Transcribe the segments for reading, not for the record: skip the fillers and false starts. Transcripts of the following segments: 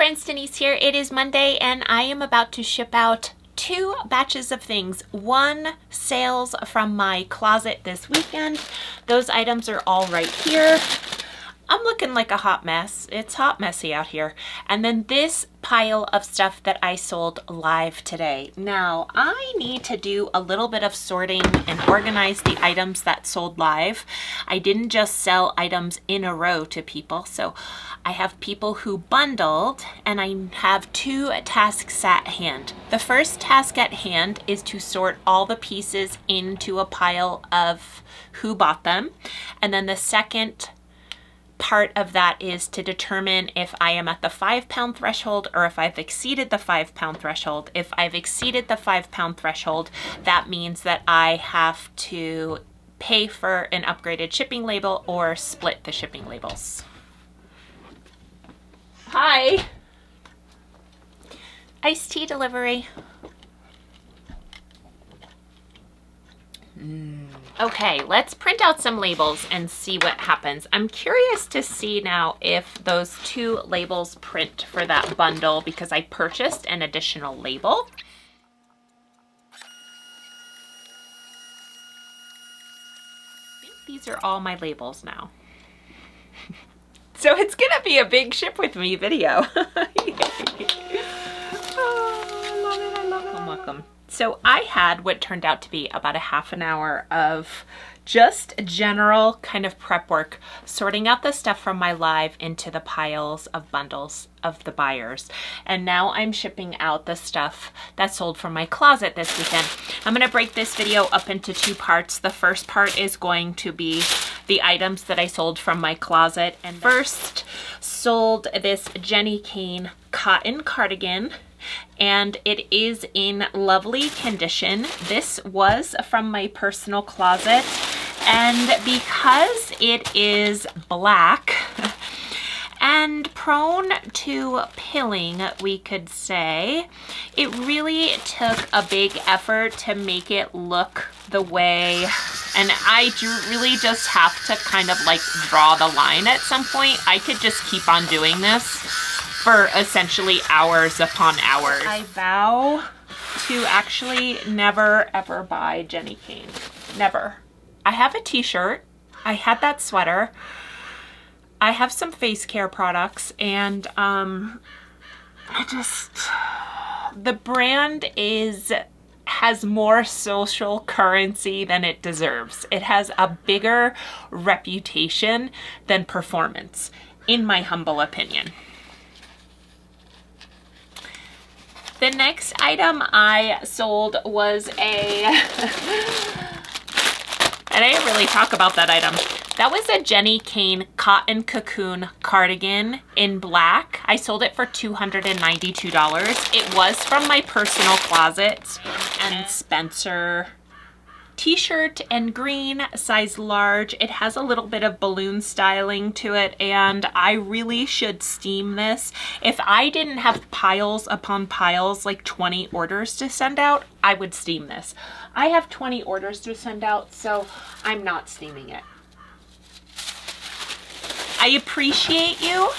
friends, Denise here. It is Monday and I am about to ship out 2 batches of things. 1 sales from my closet this weekend. Those items are all right here. I'm looking like a hot mess. It's hot messy out here. And then this pile of stuff that I sold live today. Now, I need to do a little bit of sorting and organize the items that sold live. I didn't just sell items in a row to people. So I have people who bundled, and I have 2 tasks at hand. The first task at hand is to sort all the pieces into a pile of who bought them. And then the second part of that is to determine if I am at the 5-pound threshold or if I've exceeded the 5-pound threshold. If I've exceeded the 5-pound threshold, that means that I have to pay for an upgraded shipping label or split the shipping labels. Hi. Iced tea delivery. Okay, let's print out some labels and see what happens. I'm curious to see now if those 2 labels print for that bundle because I purchased an additional label. I think these are all my labels now. So it's gonna be a big ship with me video. Oh, I love it, I love it. Welcome. So I had what turned out to be about a half an hour of just general kind of prep work, sorting out the stuff from my live into the piles of bundles of the buyers. And now I'm shipping out the stuff that sold from my closet this weekend. I'm gonna break this video up into 2 parts. The first part is going to be the items that I sold from my closet. And first sold this Jenni Kayne cotton cardigan, and it is in lovely condition. This was from my personal closet, and because it is black and prone to pilling, we could say, it really took a big effort to make it look the way, and I really just have to kind of like draw the line at some point. I could just keep on doing this for essentially hours upon hours. I vow to actually never ever buy Jenni Kayne. Never. I have a t-shirt. I had that sweater. I have some face care products, and the brand has more social currency than it deserves. It has a bigger reputation than performance, in my humble opinion. The next item I sold was and I didn't really talk about that item. That was a Jenni Kayne cotton cocoon cardigan in black. I sold it for $292. It was from my personal closet. And Spencer t-shirt and green, size large. It has a little bit of balloon styling to it, and I really should steam this. If I didn't have piles upon piles, like 20 orders to send out, I would steam this. I have 20 orders to send out, so I'm not steaming it. I appreciate you.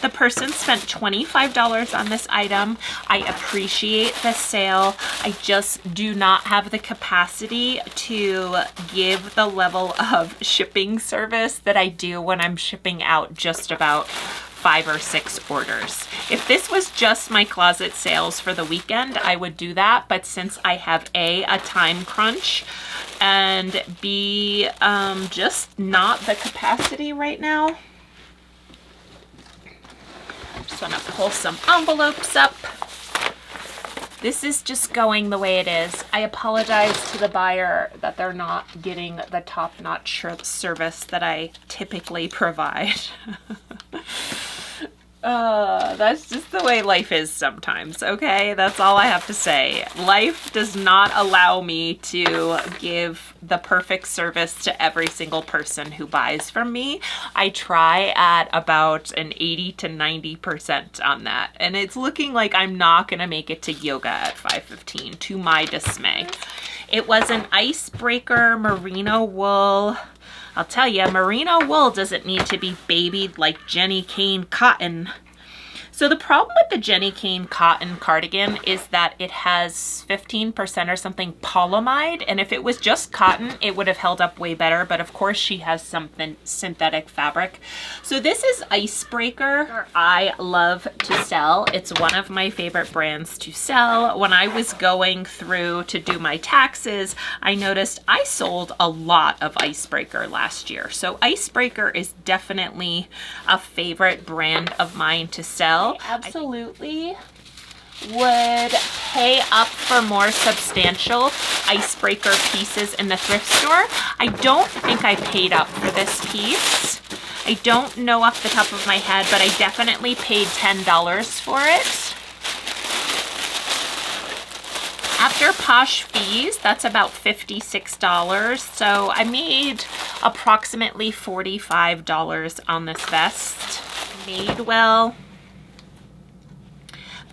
The person spent $25 on this item. I appreciate the sale. I just do not have the capacity to give the level of shipping service that I do when I'm shipping out just about 5 or 6 orders. If this was just my closet sales for the weekend, I would do that. But since I have a time crunch, and B, just not the capacity right now. Just want to pull some envelopes up. This is just going the way it is. I apologize to the buyer that they're not getting the top-notch service that I typically provide. That's just the way life is sometimes, okay? That's all I have to say. Life does not allow me to give the perfect service to every single person who buys from me. I try at about an 80 to 90% on that, and it's looking like I'm not gonna make it to yoga at 5:15, to my dismay. It was an icebreaker merino wool. I'll tell you, merino wool doesn't need to be babied like Jenni Kayne cotton. So the problem with the Jenni Kayne cotton cardigan is that it has 15% or something polyamide, and if it was just cotton, it would have held up way better, but of course she has something synthetic fabric. So this is Icebreaker. I love to sell. It's one of my favorite brands to sell. When I was going through to do my taxes, I noticed I sold a lot of Icebreaker last year. So Icebreaker is definitely a favorite brand of mine to sell. I absolutely would pay up for more substantial Icebreaker pieces in the thrift store. I don't think I paid up for this piece. I don't know off the top of my head, but I definitely paid $10 for it. After Posh fees, that's about $56. So I made approximately $45 on this vest. Madewell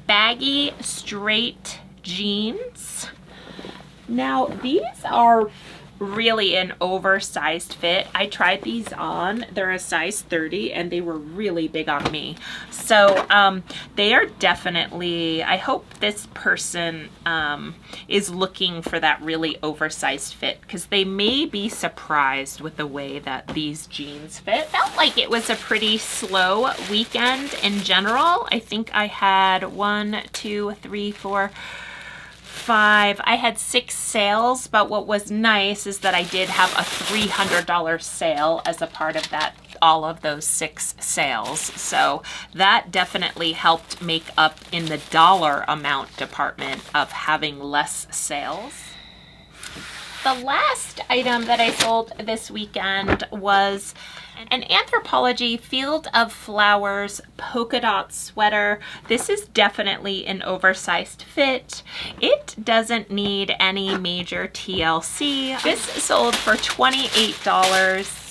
baggy straight jeans. Now these are really an oversized fit. I tried these on. They're a size 30 and they were really big on me. So they are definitely, I hope this person is looking for that really oversized fit, because they may be surprised with the way that these jeans fit. Felt like it was a pretty slow weekend in general. I think I had 1, 2, 3, 4, 5. I had 6 sales, but what was nice is that I did have a $300 sale as a part of that, all of those 6 sales. So that definitely helped make up in the dollar amount department of having less sales. The last item that I sold this weekend was an Anthropologie Field of Flowers polka dot sweater. This is definitely an oversized fit. It doesn't need any major TLC. This sold for $28.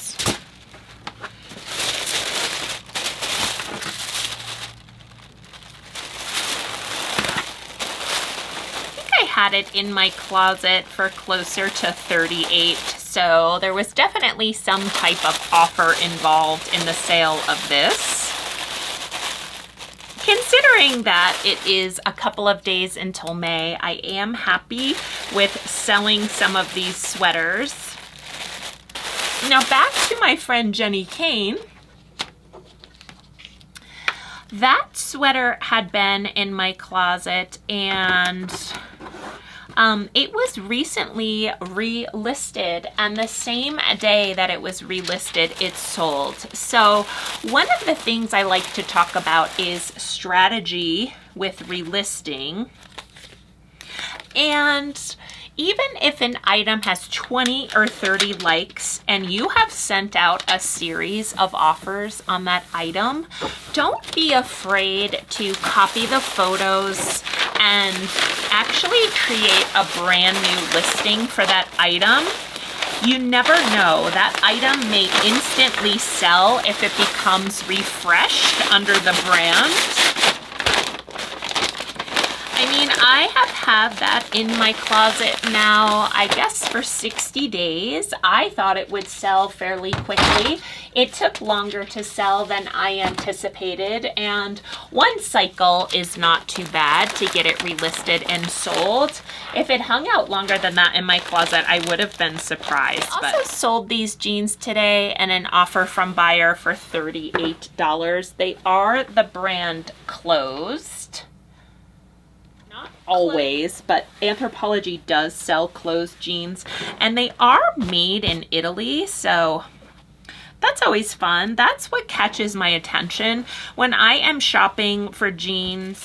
Had it in my closet for closer to $38, so there was definitely some type of offer involved in the sale of this. Considering that it is a couple of days until May, I am happy with selling some of these sweaters. Now back to my friend Jenni Kayne. That sweater had been in my closet, and it was recently relisted, and the same day that it was relisted, it sold. So one of the things I like to talk about is strategy with relisting. And even if an item has 20 or 30 likes and you have sent out a series of offers on that item, don't be afraid to copy the photos and actually create a brand new listing for that item. You never know, that item may instantly sell if it becomes refreshed under the brand. I mean, I have had that in my closet now, I guess for 60 days. I thought it would sell fairly quickly. It took longer to sell than I anticipated, and one cycle is not too bad to get it relisted and sold. If it hung out longer than that in my closet, I would have been surprised. I also sold these jeans today and an offer from buyer for $38. They are the brand Closed. Not always, but Anthropologie does sell closed jeans, and they are made in Italy, so that's always fun. That's what catches my attention when I am shopping for jeans.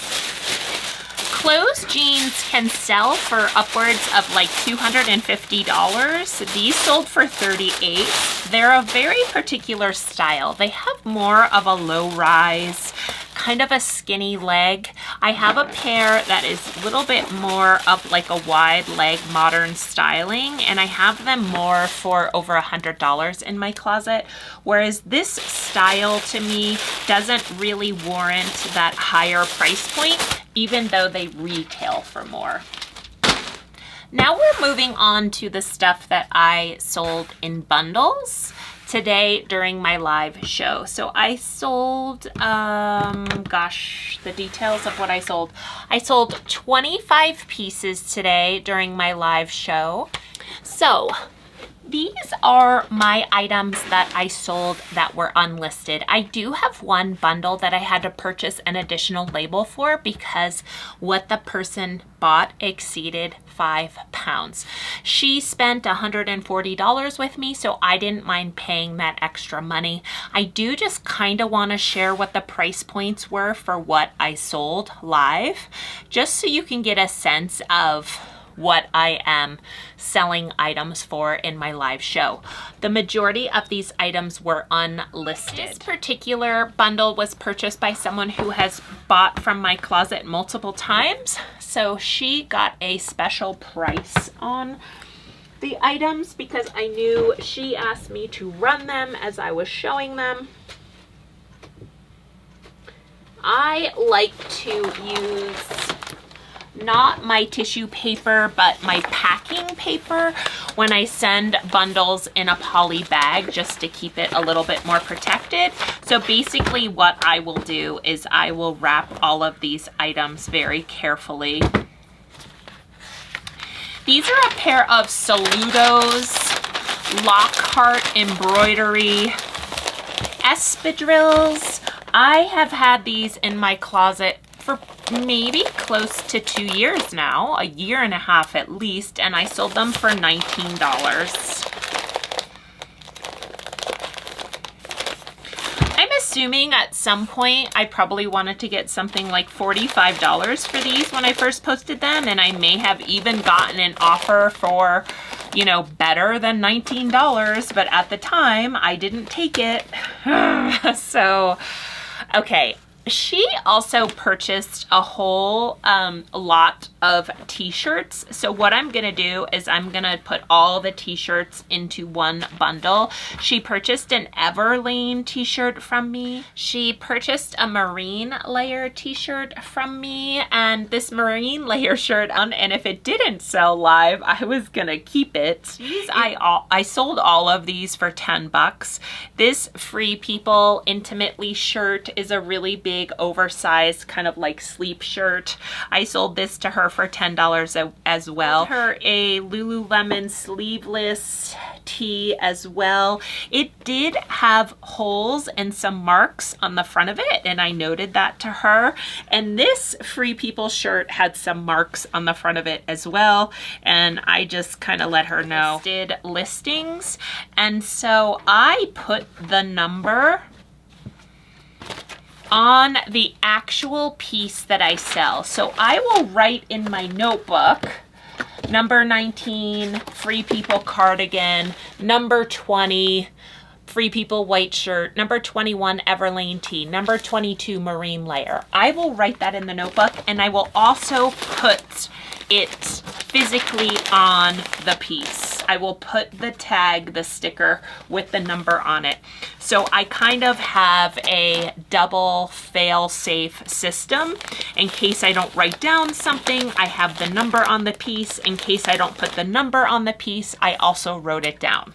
Closed jeans can sell for upwards of like $250. These sold for $38. They're a very particular style. They have more of a low rise, kind of a skinny leg. I have a pair that is a little bit more of like a wide leg modern styling, and I have them more for over $100 in my closet, whereas this style to me doesn't really warrant that higher price point, even though they retail for more. Now we're moving on to the stuff that I sold in bundles. today during my live show. So I sold, gosh, the details of what I sold. I sold 25 pieces today during my live show. So these are my items that I sold that were unlisted. I do have one bundle that I had to purchase an additional label for because what the person bought exceeded 5 pounds. She spent $140 with me, so I didn't mind paying that extra money. I do just kind of want to share what the price points were for what I sold live, just so you can get a sense of what I am selling items for in my live show. The majority of these items were unlisted. This particular bundle was purchased by someone who has bought from my closet multiple times, so she got a special price on the items because I knew she asked me to run them as I was showing them. I like to use not my tissue paper, but my packing paper when I send bundles in a poly bag, just to keep it a little bit more protected. So basically what I will do is I will wrap all of these items very carefully. These are a pair of Saludos Lockhart embroidery espadrilles. I have had these in my closet for maybe close to 2 years now, a year and a half at least, and I sold them for $19. I'm assuming at some point I probably wanted to get something like $45 for these when I first posted them, and I may have even gotten an offer for, you know, better than $19, but at the time I didn't take it. So, okay. She also purchased a whole lot of t-shirts. So what I'm gonna do is I'm gonna put all the t-shirts into one bundle. She purchased an Everlane t-shirt from me. She purchased a Marine Layer t-shirt from me, and this Marine Layer shirt, and if it didn't sell live, I was gonna keep it. I sold all of these for 10 bucks. This Free People Intimately shirt is a really big oversized kind of like sleep shirt. I sold this to her for $10 as well. Her a Lululemon sleeveless tee as well. It did have holes and some marks on the front of it, and I noted that to her. And this Free People shirt had some marks on the front of it as well, and I just kind of let her know. Did listings, and so I put the number on the actual piece that I sell. So I will write in my notebook, number 19, Free People cardigan, number 20, Free People white shirt, number 21, Everlane tee, number 22, Marine Layer. I will write that in the notebook, and I will also put it physically on the piece. I will put the tag, the sticker with the number on it. So I kind of have a double fail-safe system. In case I don't write down something, I have the number on the piece. In case I don't put the number on the piece, I also wrote it down.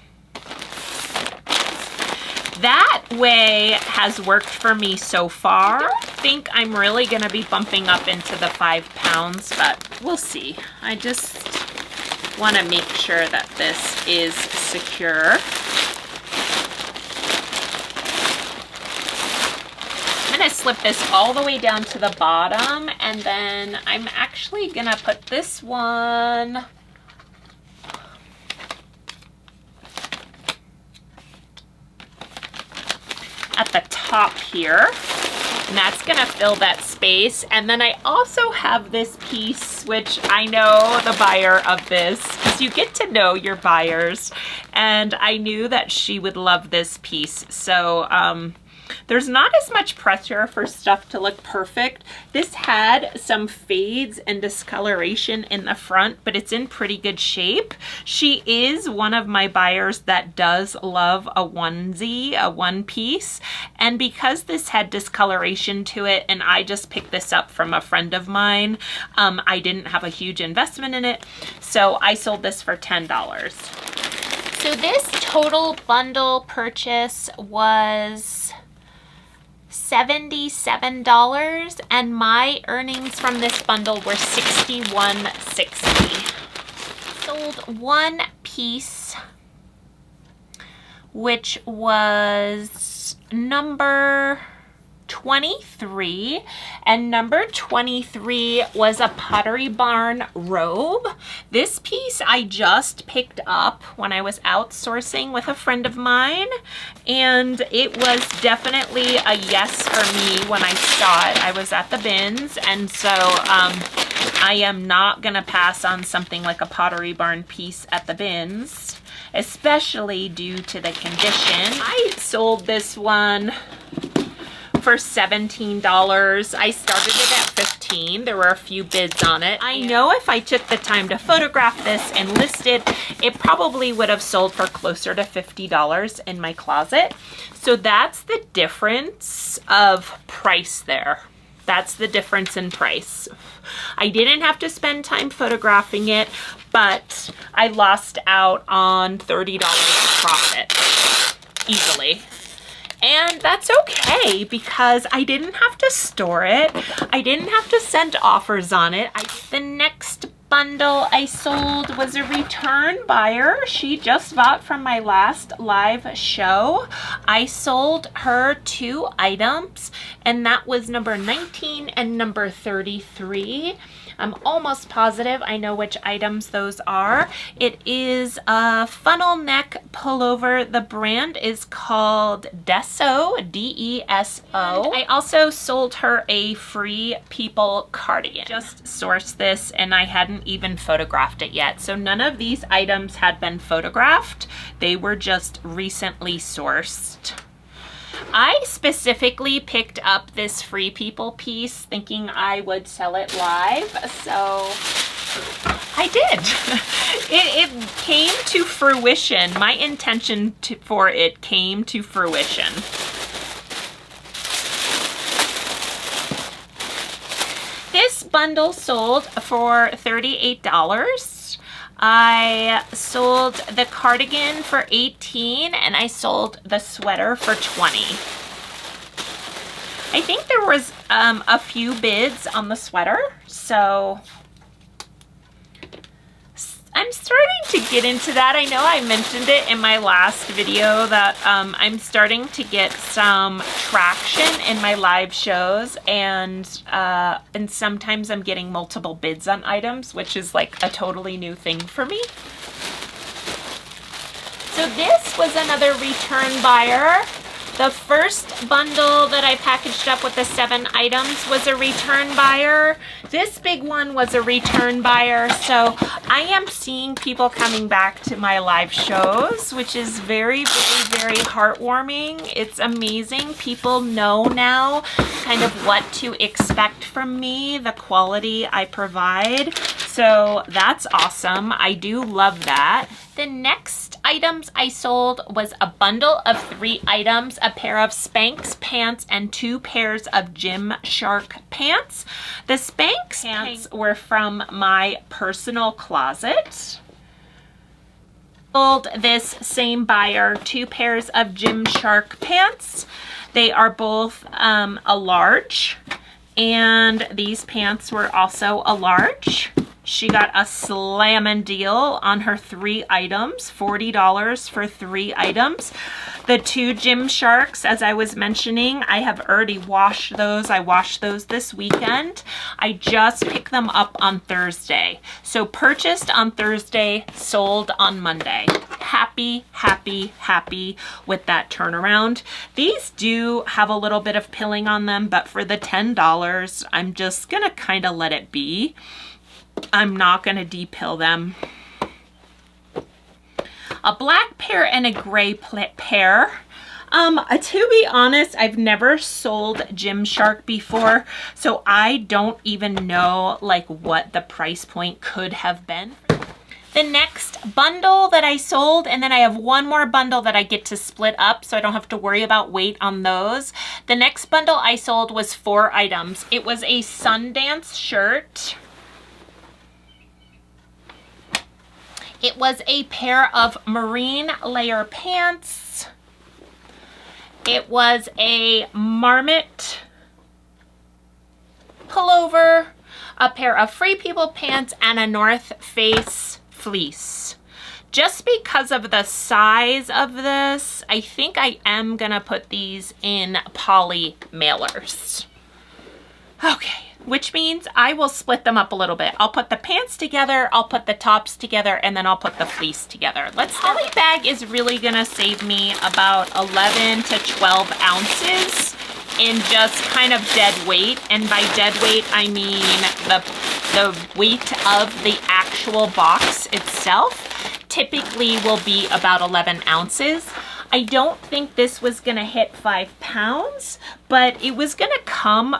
That way has worked for me so far. I don't think I'm really gonna be bumping up into the 5 pounds, but we'll see. I just wanna make sure that this is secure. I'm gonna slip this all the way down to the bottom, and then I'm actually gonna put this one at the top here, and that's gonna fill that space. And then I also have this piece, which I know the buyer of this, because you get to know your buyers, and I knew that she would love this piece. So there's not as much pressure for stuff to look perfect. This had some fades and discoloration in the front, but it's in pretty good shape. She is one of my buyers that does love a onesie, a one piece. And because this had discoloration to it, and I just picked this up from a friend of mine, I didn't have a huge investment in it. So I sold this for $10. So this total bundle purchase was $77, and my earnings from this bundle were $61.60. Sold one piece, which was number 23, and number 23 was a Pottery Barn robe. This piece I just picked up when I was outsourcing with a friend of mine, and it was definitely a yes for me when I saw it. I was at the bins, and so I am not gonna pass on something like a Pottery Barn piece at the bins, especially due to the condition. I sold this one for $17. I started it at $15. There were a few bids on it. I know if I took the time to photograph this and list it, it probably would have sold for closer to $50 in my closet. So that's the difference of price there. That's the difference in price. I didn't have to spend time photographing it, but I lost out on $30 profit easily. And that's okay because I didn't have to store it. I didn't have to send offers on it. The next bundle I sold was a return buyer. She just bought from my last live show. I sold her 2 items, and that was number 19 and number 33. I'm almost positive I know which items those are. It is a funnel neck pullover. The brand is called Deso, D-E-S-O. I also sold her a Free People cardigan. Just sourced this and I hadn't even photographed it yet. So none of these items had been photographed. They were just recently sourced. I specifically picked up this Free People piece thinking I would sell it live, so I did. It came to fruition. My intention for it came to fruition. This bundle sold for $38. I sold the cardigan for $18 and I sold the sweater for $20. I think there was a few bids on the sweater, so I'm starting to get into that. I know I mentioned it in my last video that I'm starting to get some traction in my live shows, and sometimes I'm getting multiple bids on items, which is like a totally new thing for me. So this was another return buyer. The first bundle that I packaged up with the 7 items was a return buyer. This big one was a return buyer. So I am seeing people coming back to my live shows, which is very, very, very heartwarming. It's amazing. People know now kind of what to expect from me, the quality I provide. So that's awesome. I do love that. The next items I sold was a bundle of 3 items, a pair of Spanx pants and 2 pairs of Gymshark pants. The Spanx pants were from my personal closet. Sold this same buyer 2 pairs of Gymshark pants. They are both a large, and these pants were also a large. She got a slammin' deal on her 3 items, $40 for 3 items. The 2 Gymsharks, as I was mentioning, I have already washed those. I washed those this weekend. I just picked them up on Thursday. So purchased on Thursday, sold on Monday. Happy, happy, happy with that turnaround. These do have a little bit of pilling on them, but for the $10, I'm just gonna kind of let it be. I'm not going to depill them. A black pair and a gray pair. To be honest, I've never sold Gymshark before, so I don't even know like what the price point could have been. The next bundle that I sold, and then I have one more bundle that I get to split up so I don't have to worry about weight on those. The next bundle I sold was 4 items. It was a Sundance shirt. It was a pair of marine layer pants. It was a Marmot pullover, a pair of Free People pants, and a North Face fleece. Just because of the size of this, I think I am gonna put these in poly mailers. Okay, which means I will split them up a little bit. I'll put the pants together, I'll put the tops together, and then I'll put the fleece together. Poly bag is really gonna save me about 11 to 12 ounces in just kind of dead weight. And by dead weight, I mean the weight of the actual box itself typically will be about 11 ounces. I don't think this was gonna hit 5 pounds, but it was gonna come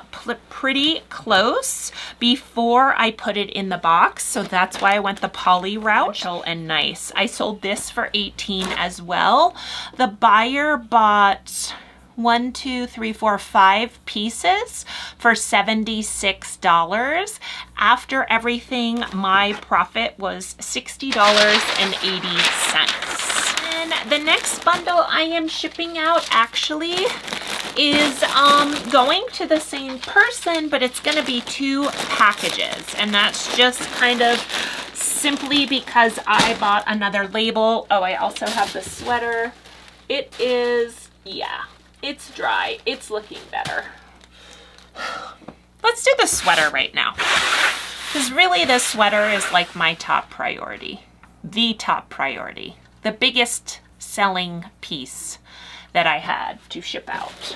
pretty close before I put it in the box. So that's why I went the poly route. And nice. I sold this for 18 as well. The buyer bought 5 pieces for $76. After everything, my profit was $60.80. And the next bundle I am shipping out actually is going to the same person, but it's going to be 2 packages. And that's just kind of simply because I bought another label. Oh, I also have the sweater. It is, yeah. It's dry. It's looking better. Let's do the sweater right now. Because really the sweater is like my top priority. The top priority. The biggest selling piece that I had to ship out.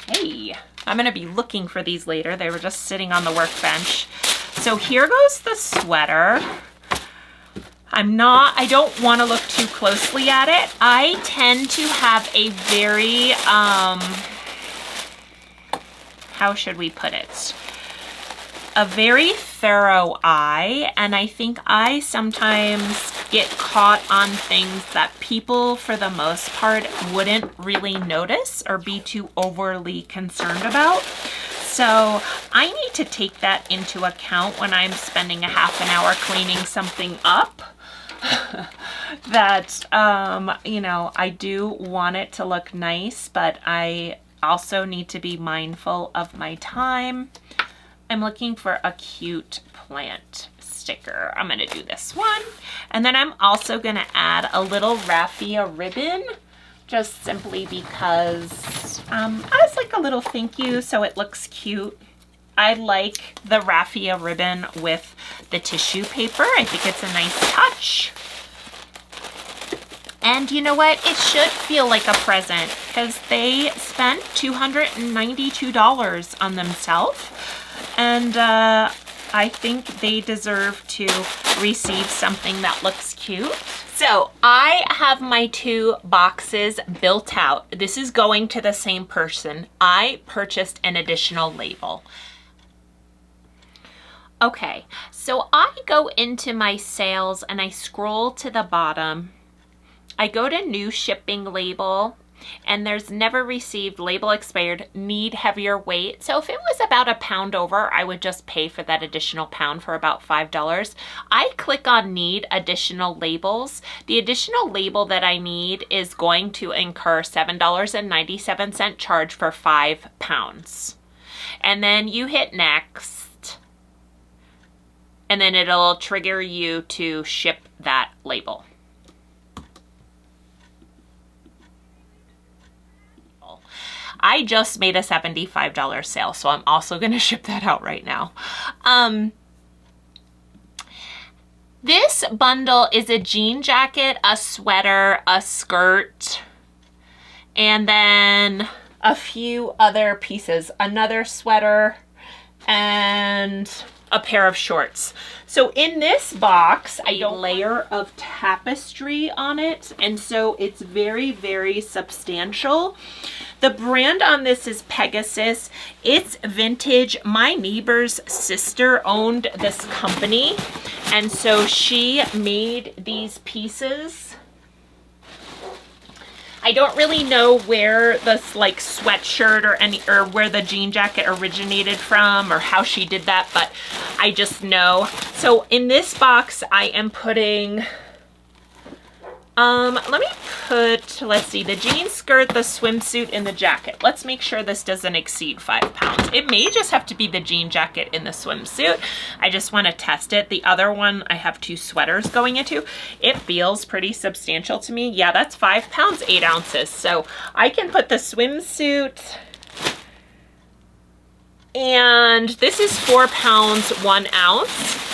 Hey, I'm going to be looking for these later. They were just sitting on the workbench. So here goes the sweater. I don't want to look too closely at it. I tend to have a very, how should we put it? A very thorough eye, and I think I sometimes get caught on things that people, for the most part, wouldn't really notice or be too overly concerned about. So I need to take that into account when I'm spending a half an hour cleaning something up. That, you know, I do want it to look nice, but I also need to be mindful of my time. I'm looking for a cute plant sticker. I'm going to do this one. And then I'm also going to add a little raffia ribbon, just simply because as like a little thank you, so it looks cute. I like the raffia ribbon with the tissue paper. I think it's a nice touch. And you know what? It should feel like a present because they spent $292 on themselves. And I think they deserve to receive something that looks cute. So I have my 2 boxes built out. This is going to the same person. I purchased an additional label. Okay, so I go into my sales and I scroll to the bottom. I go to new shipping label and there's never received, label expired, need heavier weight. So if it was about a pound over, I would just pay for that additional pound for about $5. I click on need additional labels. The additional label that I need is going to incur $7.97 charge for 5 pounds. And then you hit next. And then it'll trigger you to ship that label. I just made a $75 sale, so I'm also going to ship that out right now. This bundle is a jean jacket, a sweater, a skirt, and then a few other pieces. Another sweater and a pair of shorts. So in this box, I have a layer of tapestry on it, and so it's very, very substantial. The brand on this is Pegasus. It's vintage. My neighbor's sister owned this company, and so she made these pieces. I don't really know where this like sweatshirt or where the jean jacket originated from or how she did that, but I just know. So in this box, I am putting, let me put, let's see, the jean skirt, the swimsuit, and the jacket. Let's make sure this doesn't exceed 5 pounds. It may just have to be the jean jacket and the swimsuit. I just want to test it. The other one, I have 2 sweaters going into. It feels pretty substantial to me. Yeah, that's 5 pounds, 8 ounces. So I can put the swimsuit, and this is 4 pounds, 1 ounce.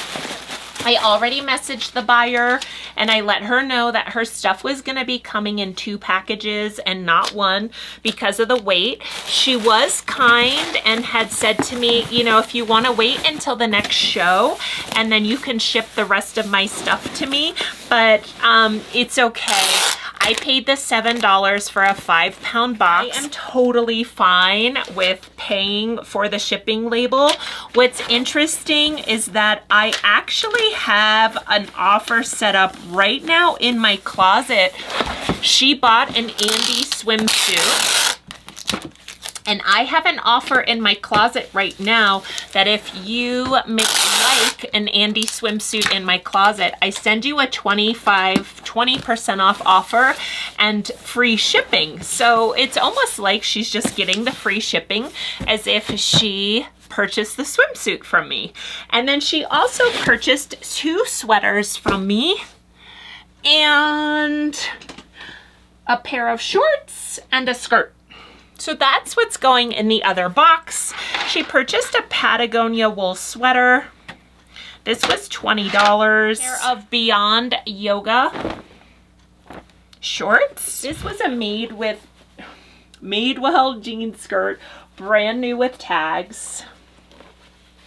I already messaged the buyer and I let her know that her stuff was going to be coming in 2 packages and not 1 because of the weight. She was kind and had said to me, you know, if you want to wait until the next show and then you can ship the rest of my stuff to me, but it's okay. I paid the $7 for a 5 pound box. I am totally fine with paying for the shipping label. What's interesting is that I actually have an offer set up right now in my closet. She bought an Andy swimsuit. And I have an offer in my closet right now that if you like an Andy swimsuit in my closet, I send you a 20% off offer and free shipping. So it's almost like she's just getting the free shipping as if she purchased the swimsuit from me. And then she also purchased 2 sweaters from me and a pair of shorts and a skirt. So that's what's going in the other box. She purchased a Patagonia wool sweater. This was $20. A pair of Beyond Yoga shorts. This was a Madewell jean skirt, brand new with tags.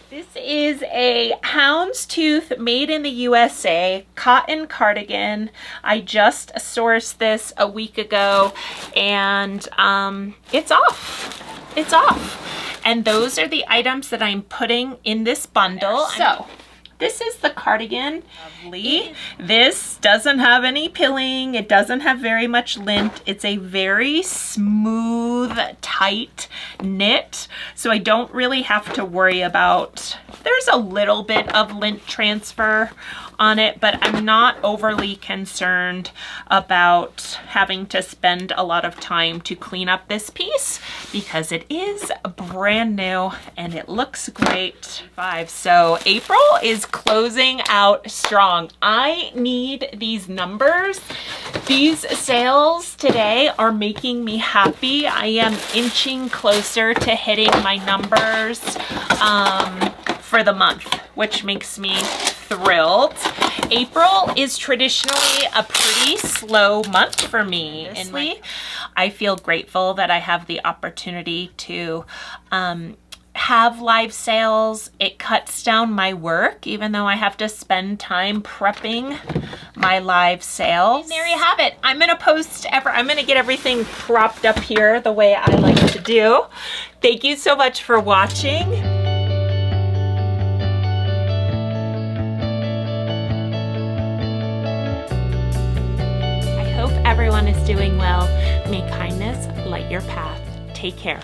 This is a houndstooth made in the USA cotton cardigan. I just sourced this a week ago and it's off. It's off. And those are the items that I'm putting in this bundle. So this is the cardigan. Lovely. This doesn't have any pilling. It doesn't have very much lint. It's a very smooth, tight knit. So I don't really have to worry about, there's a little bit of lint transfer on it, but I'm not overly concerned about having to spend a lot of time to clean up this piece because it is brand new and it looks great. So April is closing out strong. I need these numbers. These sales today are making me happy. I am inching closer to hitting my numbers for the month, which makes me thrilled. April is traditionally a pretty slow month for me. And I feel grateful that I have the opportunity to have live sales. It cuts down my work, even though I have to spend time prepping my live sales. And there you have it. I'm gonna I'm gonna get everything propped up here the way I like to do. Thank you so much for watching. I hope everyone is doing well. May kindness light your path. Take care.